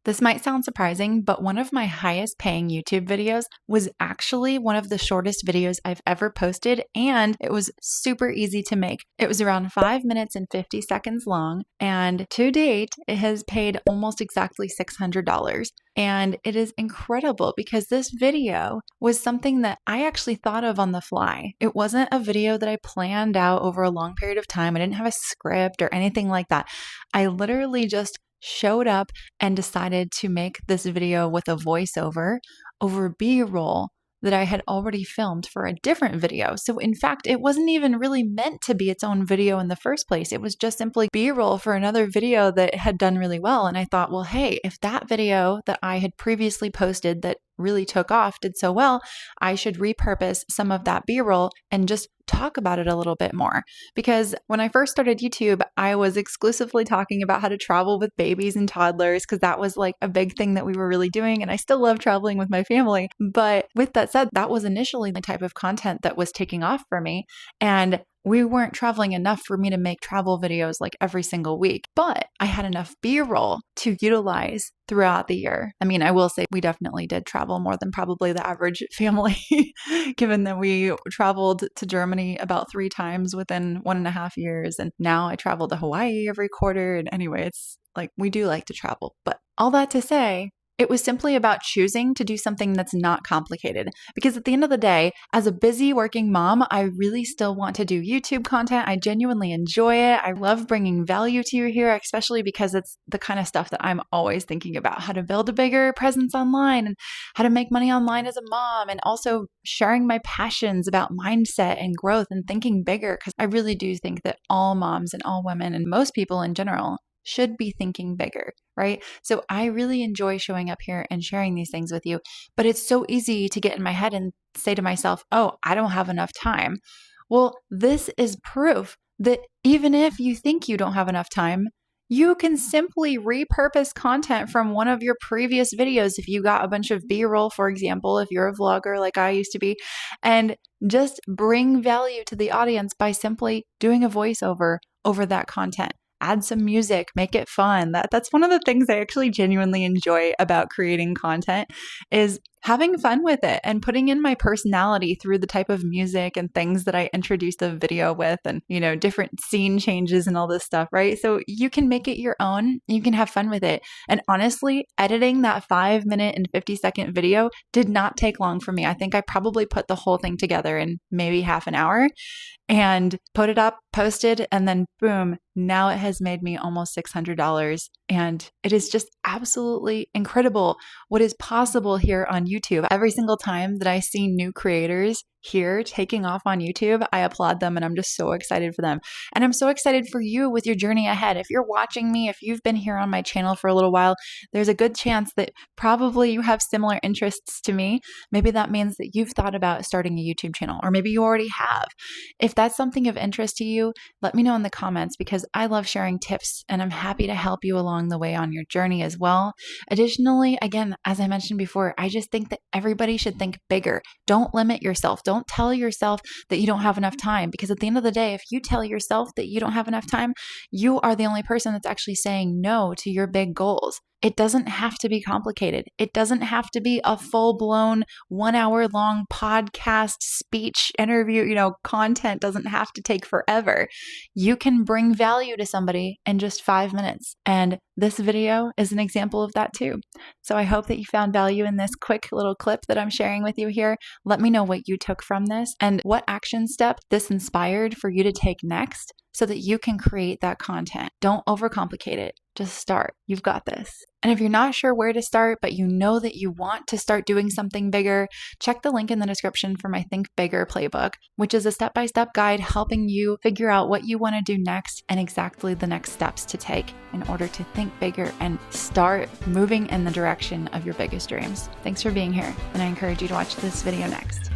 This might sound surprising, but one of my highest paying YouTube videos was actually one of the shortest videos I've ever posted, and it was super easy to make. It was around 5 minutes and 50 seconds long, and to date, it has paid almost exactly $600. And it is incredible because this video was something that I actually thought of on the fly. It wasn't a video that I planned out over a long period of time. I didn't have a script or anything like that. I literally just showed up and decided to make this video with a voiceover over B-roll that I had already filmed for a different video. So in fact, it wasn't even really meant to be its own video in the first place. It was just simply B-roll for another video that had done really well. And I thought, well, hey, if that video that I had previously posted that really took off did so well, I should repurpose some of that B-roll and just talk about it a little bit more. Because when I first started YouTube, I was exclusively talking about how to travel with babies and toddlers because that was like a big thing that we were really doing. And I still love traveling with my family. But with that said, that was initially the type of content that was taking off for me. And we weren't traveling enough for me to make travel videos like every single week, but I had enough B-roll to utilize throughout the year. I mean, I will say we definitely did travel more than probably the average family, given that we traveled to Germany about 3 times within 1.5 years. And now I travel to Hawaii every quarter. And anyway, it's like we do like to travel. But all that to say, it was simply about choosing to do something that's not complicated. Because at the end of the day, as a busy working mom, I really still want to do YouTube content. I genuinely enjoy it. I love bringing value to you here, especially because it's the kind of stuff that I'm always thinking about, how to build a bigger presence online and how to make money online as a mom, and also sharing my passions about mindset and growth and thinking bigger. Because I really do think that all moms and all women and most people in general should be thinking bigger, right? So I really enjoy showing up here and sharing these things with you, but it's so easy to get in my head and say to myself, oh, I don't have enough time. Well, this is proof that even if you think you don't have enough time, you can simply repurpose content from one of your previous videos. If you got a bunch of B-roll, for example, if you're a vlogger like I used to be, and just bring value to the audience by simply doing a voiceover over that content. Add some music, make it fun. That's one of the things I actually genuinely enjoy about creating content is having fun with it and putting in my personality through the type of music and things that I introduce the video with, and, you know, different scene changes and all this stuff, right? So you can make it your own. You can have fun with it. And honestly, editing that 5 minute and 50-second video did not take long for me. I think I probably put the whole thing together in maybe half an hour and put it up, posted, and then boom, now it has made me almost $600. And it is just absolutely incredible what is possible here on YouTube. Every single time that I see new creators here taking off on YouTube, I applaud them and I'm just so excited for them. And I'm so excited for you with your journey ahead. If you're watching me, if you've been here on my channel for a little while, there's a good chance that probably you have similar interests to me. Maybe that means that you've thought about starting a YouTube channel, or maybe you already have. If that's something of interest to you, let me know in the comments because I love sharing tips and I'm happy to help you along the way on your journey as well. Additionally, again, as I mentioned before, I just think that everybody should think bigger. Don't limit yourself. Don't tell yourself that you don't have enough time, because at the end of the day, if you tell yourself that you don't have enough time, you are the only person that's actually saying no to your big goals. It doesn't have to be complicated. It doesn't have to be a full-blown 1 hour long podcast, speech, interview, content doesn't have to take forever. You can bring value to somebody in just 5 minutes. And this video is an example of that too. So I hope that you found value in this quick little clip that I'm sharing with you here. Let me know what you took from this and what action step this inspired for you to take next so that you can create that content. Don't overcomplicate it. Just start. You've got this. And if you're not sure where to start, but you know that you want to start doing something bigger, check the link in the description for my Think Bigger playbook, which is a step-by-step guide helping you figure out what you want to do next and exactly the next steps to take in order to think bigger and start moving in the direction of your biggest dreams. Thanks for being here, and I encourage you to watch this video next.